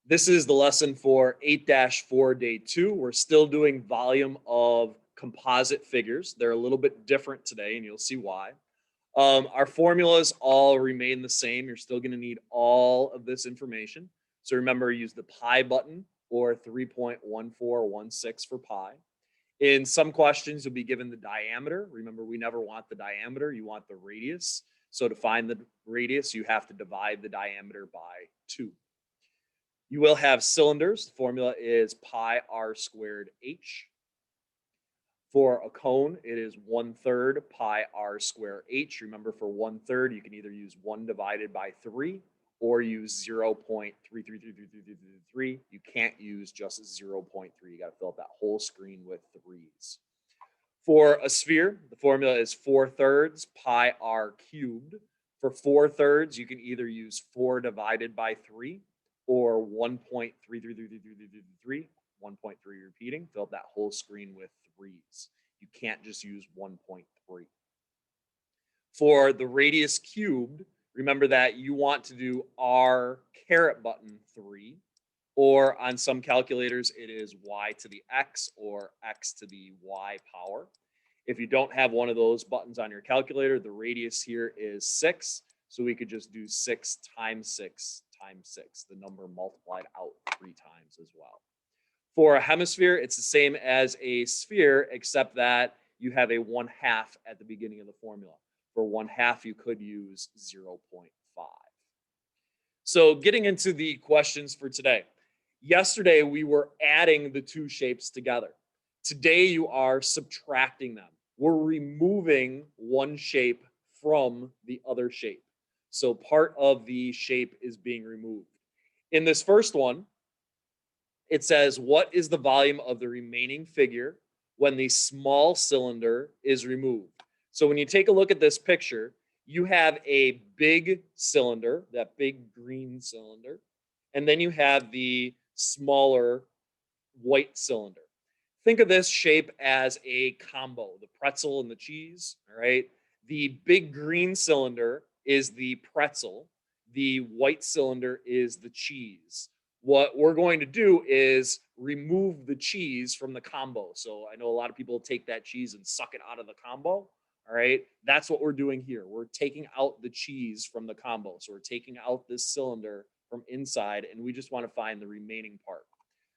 This is the lesson for 8-4 day 2. We're still doing volume of composite figures. They're a little bit different today, and you'll see why. Our formulas all remain the same. You're still going to need all of this information. So remember, use the pi button or 3.1416 for pi. In some questions, you'll be given the diameter. Remember, we never want the diameter. You want the radius. So to find the radius, you have to divide the diameter by 2. You will have cylinders. The formula is pi r squared h. For a cone, it is 1/3 pi r squared h. Remember, for 1/3, you can either use 1 divided by 3 or use 0.333333. You can't use just 0.3. You got to fill up that whole screen with 3s. For a sphere, the formula is 4/3 pi r cubed. For 4/3, you can either use 4 divided by 3 or 1.333333, 1.3 repeating. Fill up that whole screen with 3s. You can't just use 1.3. For the radius cubed, remember that you want to do r caret button 3, or on some calculators, it is y to the x or x to the y power. If you don't have one of those buttons on your calculator, the radius here is 6. So we could just do 6 times 6 times 6, the number multiplied out 3 times as well. For a hemisphere, it's the same as a sphere, except that you have a 1/2 at the beginning of the formula. For 1/2, you could use 0.5. So getting into the questions for today. Yesterday, we were adding the two shapes together. Today, you are subtracting them. We're removing one shape from the other shape. So part of the shape is being removed. In this first one, it says, what is the volume of the remaining figure when the small cylinder is removed? So when you take a look at this picture, you have a big cylinder, that big green cylinder, and then you have the smaller white cylinder. Think of this shape as a combo, the pretzel and the cheese, all right? The big green cylinder is the pretzel. The white cylinder is the cheese. What we're going to do is remove the cheese from the combo. So I know a lot of people take that cheese and suck it out of the combo. All right, that's what we're doing here. We're taking out the cheese from the combo. So we're taking out this cylinder from inside, and we just want to find the remaining part.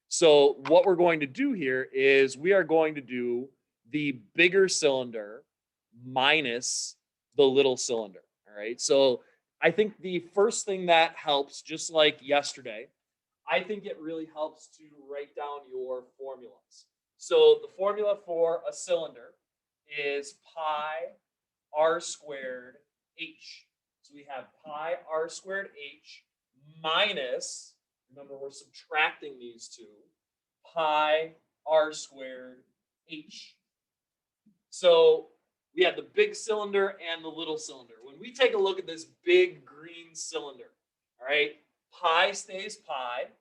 So what we're going to do here is we are going to do the bigger cylinder minus the little cylinder. All right, so I think the first thing that helps, just like yesterday, I think it really helps to write down your formulas. So the formula for a cylinder is pi r squared h. So we have pi r squared h minus, remember we're subtracting these two, pi r squared h. So we have the big cylinder and the little cylinder. When we take a look at this big green cylinder, all right, pi stays pi.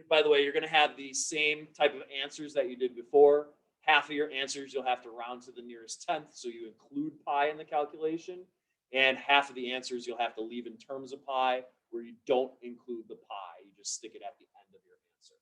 By the way, you're going to have the same type of answers that you did before. Half of your answers you'll have to round to the nearest tenth, so you include pi in the calculation. And half of the answers you'll have to leave in terms of pi, where you don't include the pi. You just stick it at the end of your answer.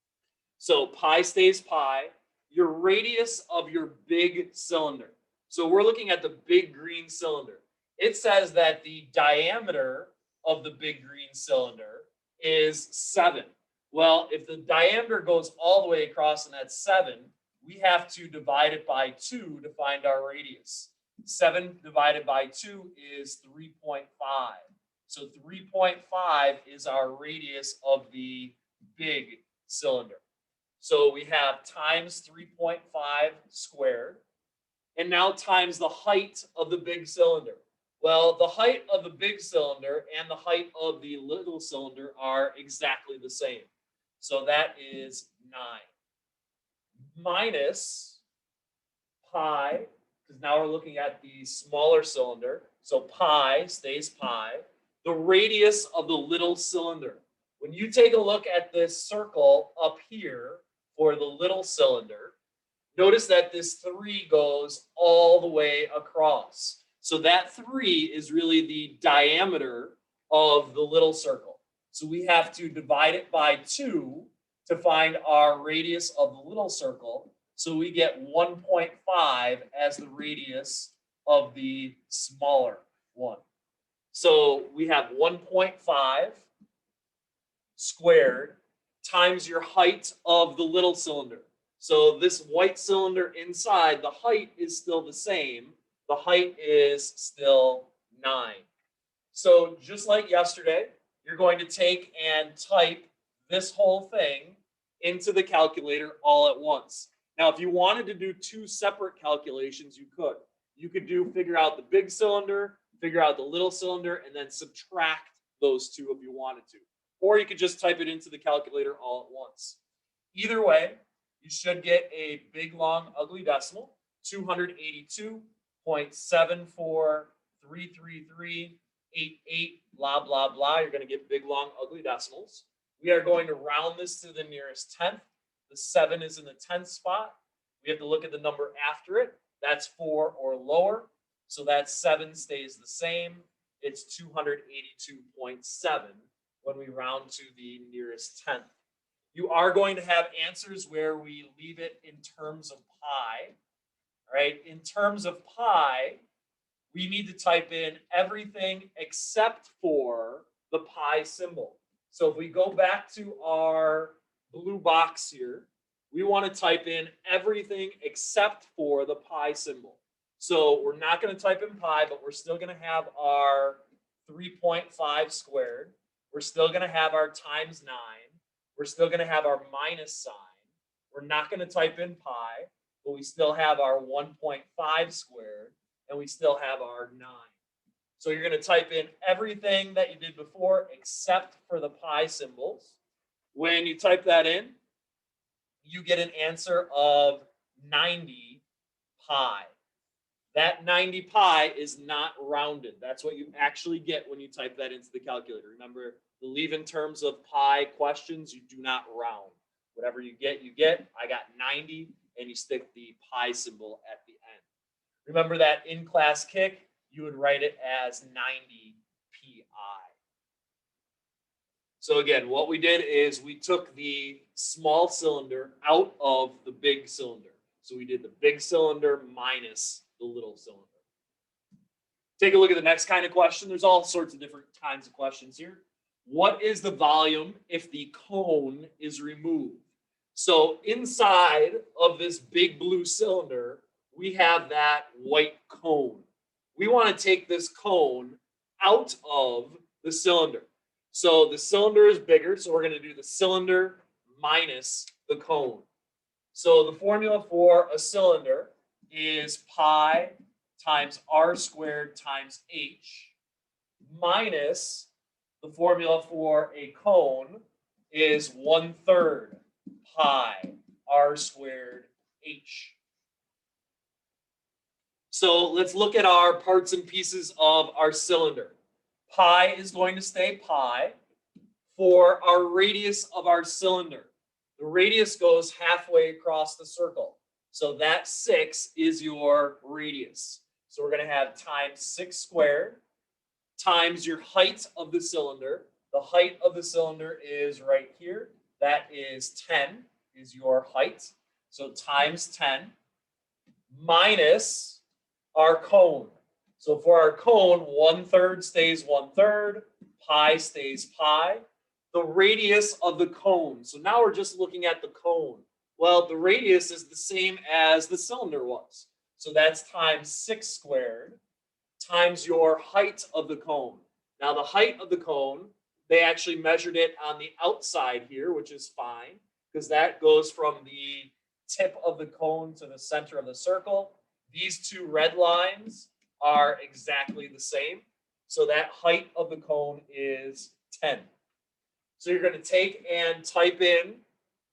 So pi stays pi. Your radius of your big cylinder. So we're looking at the big green cylinder. It says that the diameter of the big green cylinder is 7. Well, if the diameter goes all the way across and that's 7, we have to divide it by 2 to find our radius. 7 divided by 2 is 3.5. So 3.5 is our radius of the big cylinder. So we have times 3.5 squared, and now times the height of the big cylinder. Well, the height of the big cylinder and the height of the little cylinder are exactly the same. So that is 9. Minus pi, because now we're looking at the smaller cylinder. So pi stays pi. The radius of the little cylinder. When you take a look at this circle up here for the little cylinder, notice that this 3 goes all the way across. So that 3 is really the diameter of the little circle. So we have to divide it by 2 to find our radius of the little circle. So we get 1.5 as the radius of the smaller one. So we have 1.5 squared times your height of the little cylinder. So this white cylinder inside, the height is still the same. The height is still 9. So just like yesterday, you're going to take and type this whole thing into the calculator all at once. Now, if you wanted to do 2 separate calculations, you could. You could figure out the big cylinder, figure out the little cylinder, and then subtract those 2 if you wanted to. Or you could just type it into the calculator all at once. Either way, you should get a big, long, ugly decimal, 282.7433388, blah, blah, blah. You're going to get big, long, ugly decimals. We are going to round this to the nearest tenth. The 7 is in the 10th spot. We have to look at the number after it. That's 4 or lower. So that 7 stays the same. It's 282.7 when we round to the nearest tenth. You are going to have answers where we leave it in terms of pi. All right, in terms of pi, we need to type in everything except for the pi symbol. So if we go back to our blue box here, we want to type in everything except for the pi symbol. So we're not going to type in pi, but we're still going to have our 3.5 squared. We're still going to have our times 9. We're still going to have our minus sign. We're not going to type in pi, but we still have our 1.5 squared, and we still have our 9. So you're going to type in everything that you did before except for the pi symbols. When you type that in, you get an answer of 90 pi. That 90 pi is not rounded. That's what you actually get when you type that into the calculator. Remember, the leave in terms of pi questions, you do not round. Whatever you get, you get. I got 90, and you stick the pi symbol at the end. Remember that in-class kick, you would write it as 90 pi. So again, what we did is we took the small cylinder out of the big cylinder. So we did the big cylinder minus the little cylinder. Take a look at the next kind of question. There's all sorts of different kinds of questions here. What is the volume if the cone is removed? So inside of this big blue cylinder, we have that white cone. We want to take this cone out of the cylinder. So the cylinder is bigger, so we're going to do the cylinder minus the cone. So the formula for a cylinder is pi times r squared times h minus the formula for a cone is 1/3 pi r squared h. So let's look at our parts and pieces of our cylinder. Pi is going to stay pi. For our radius of our cylinder, the radius goes halfway across the circle. So that 6 is your radius. So we're going to have times 6 squared times your height of the cylinder. The height of the cylinder is right here. That is 10 is your height. So times 10 minus our cone. So for our cone, 1/3 stays 1/3, pi stays pi. The radius of the cone. So now we're just looking at the cone. Well, the radius is the same as the cylinder was. So that's times 6 squared times your height of the cone. Now the height of the cone, they actually measured it on the outside here, which is fine, because that goes from the tip of the cone to the center of the circle. These 2 red lines are exactly the same. So that height of the cone is 10. So you're going to take and type in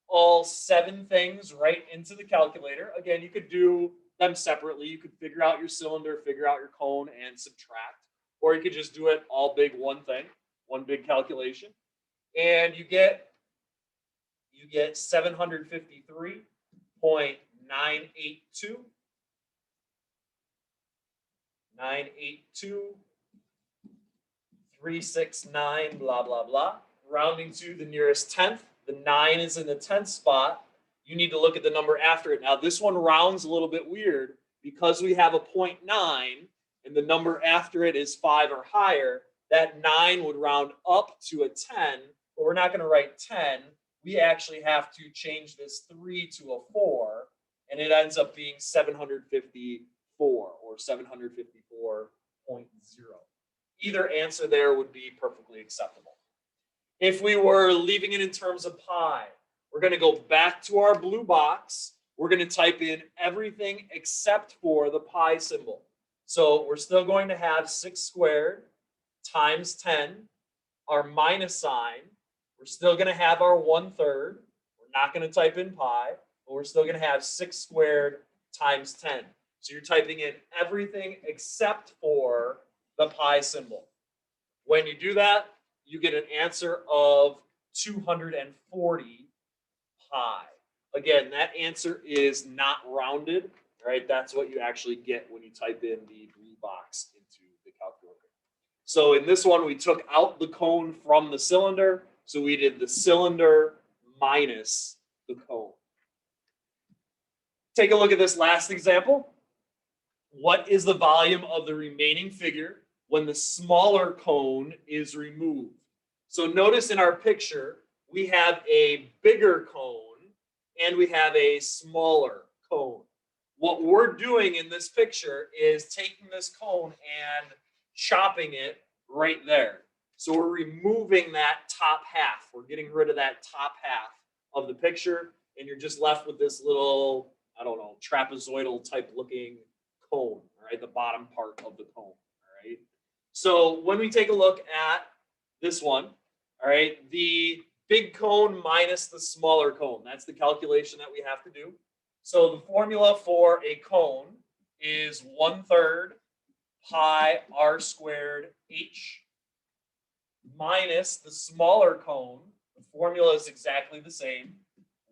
all 7 things right into the calculator. Again, you could do them separately. You could figure out your cylinder, figure out your cone, and subtract. Or you could just do it all big one thing, one big calculation. And you get 753.982. 982, 369, blah, blah, blah, rounding to the nearest tenth. The 9 is in the 10th spot. You need to look at the number after it. Now, this one rounds a little bit weird because we have a 0.9 and the number after it is 5 or higher. That 9 would round up to a 10, but we're not going to write 10. We actually have to change this 3 to a 4, and it ends up being 754 or 754.0. Either answer there would be perfectly acceptable. If we were leaving it in terms of pi, we're going to go back to our blue box. We're going to type in everything except for the pi symbol. So we're still going to have 6 squared times 10, our minus sign. We're still going to have our 1/3. We're not going to type in pi, but we're still going to have 6 squared times 10. So you're typing in everything except for the pi symbol. When you do that, you get an answer of 240 pi. Again, that answer is not rounded, right? That's what you actually get when you type in the blue box into the calculator. So in this one, we took out the cone from the cylinder. So we did the cylinder minus the cone. Take a look at this last example. What is the volume of the remaining figure when the smaller cone is removed? So notice in our picture, we have a bigger cone and we have a smaller cone. What we're doing in this picture is taking this cone and chopping it right there. So we're removing that top half. We're getting rid of that top half of the picture, and you're just left with this little, I don't know, trapezoidal type looking cone, all right, the bottom part of the cone, all right? So when we take a look at this one, all right, the big cone minus the smaller cone, that's the calculation that we have to do. So the formula for a cone is 1/3 pi r squared h minus the smaller cone. The formula is exactly the same,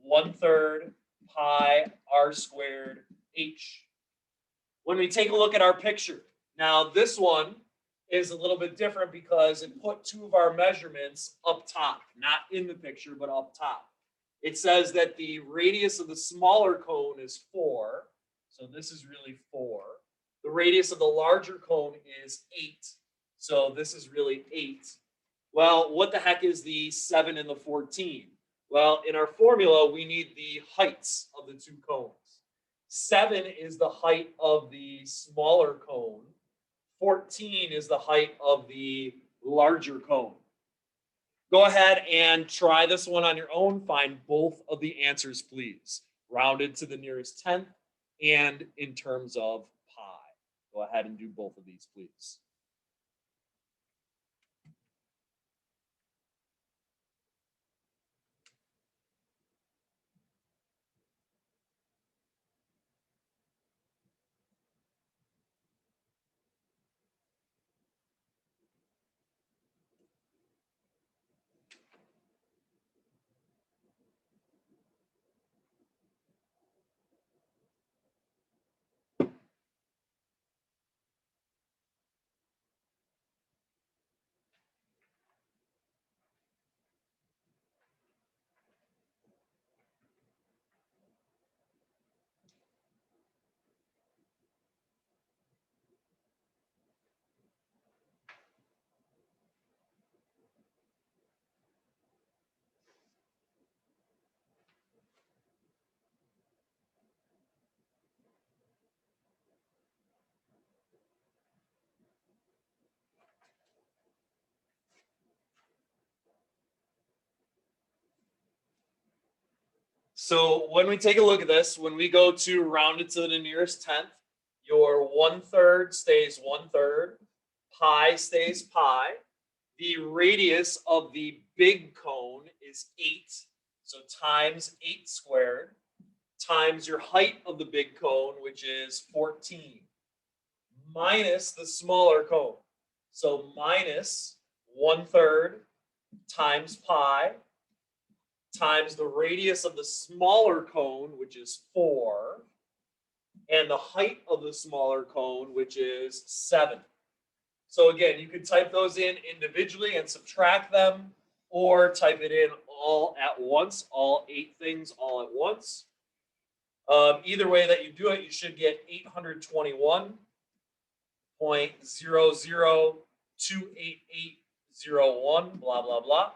1/3 pi r squared h. When we take a look at our picture, now this one is a little bit different because it put 2 of our measurements up top, not in the picture, but up top. It says that the radius of the smaller cone is 4, so this is really 4. The radius of the larger cone is 8, so this is really 8. Well, what the heck is the 7 and the 14? Well, in our formula, we need the heights of the 2 cones. 7 is the height of the smaller cone. 14 is the height of the larger cone. Go ahead and try this one on your own. Find both of the answers, please. Rounded to the nearest tenth and in terms of pi. Go ahead and do both of these, please. So when we take a look at this, when we go to round it to the nearest tenth, your 1/3 stays 1/3, pi stays pi. The radius of the big cone is 8, so times 8 squared, times your height of the big cone, which is 14, minus the smaller cone. So minus 1/3 times pi times the radius of the smaller cone, which is 4, and the height of the smaller cone, which is 7. So again, you could type those in individually and subtract them, or type it in all at once, all 8 things all at once. Either way that you do it, you should get 821.0028801, blah, blah, blah.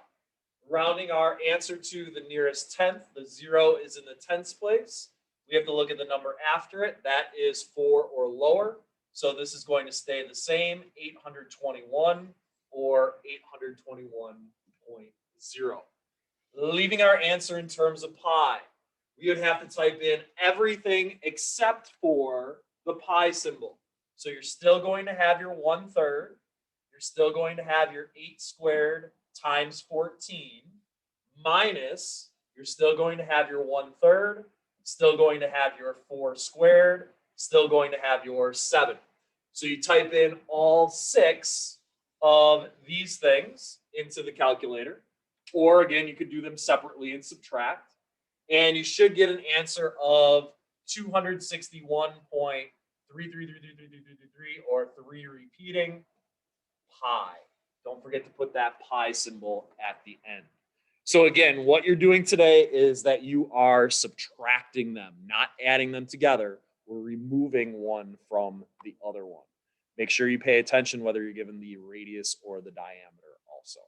Rounding our answer to the nearest tenth, the 0 is in the tens place. We have to look at the number after it. That is 4 or lower. So this is going to stay the same, 821 or 821.0. Leaving our answer in terms of pi, we would have to type in everything except for the pi symbol. So you're still going to have your 1/3. You're still going to have your 8 squared times 14 minus, you're still going to have your 1/3, still going to have your 4 squared, still going to have your 7. So you type in all 6 of these things into the calculator, or again, you could do them separately and subtract, and you should get an answer of 261.3333333 or 3 repeating pi. Don't forget to put that pi symbol at the end. So again, what you're doing today is that you are subtracting them, not adding them together. We're removing one from the other one. Make sure you pay attention whether you're given the radius or the diameter also.